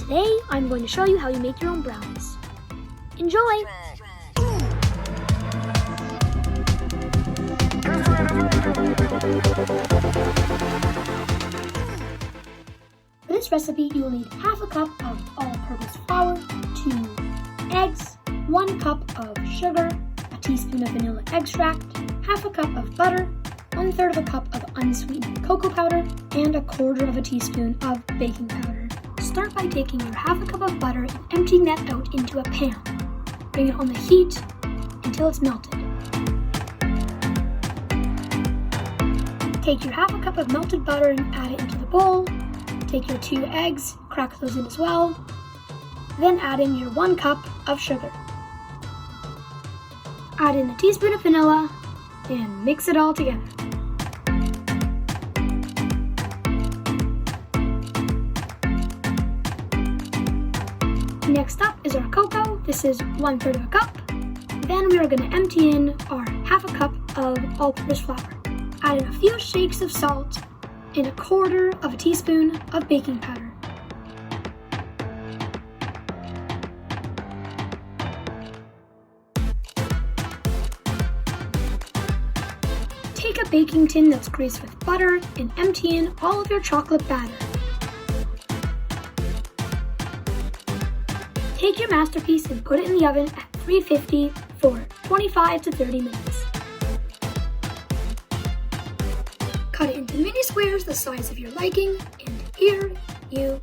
Today, I'm going to show you how you make your own brownies. Enjoy! For this recipe, you will need half a cup of all-purpose flour, 2 eggs, 1 cup of sugar, a teaspoon of vanilla extract, half a cup of butter, 1/3 of a cup of unsweetened cocoa powder, and 1/4 of a teaspoon of baking powder. Start by taking your half a cup of butter and emptying that out into a pan. Bring it on the heat until it's melted. Take your half a cup of melted butter and add it into the bowl. Take your 2 eggs, crack those in as well. Then add in your 1 cup of sugar. Add in a teaspoon of vanilla and mix it all together. Next up is our cocoa. This is 1/3 of a cup. Then we are going to empty in our half a cup of all-purpose flour. Add in a few shakes of salt and 1/4 of a teaspoon of baking powder. Take a baking tin that's greased with butter and empty in all of your chocolate batter. Take your masterpiece and put it in the oven at 350 for 25 to 30 minutes. Cut it into mini squares the size of your liking, and here you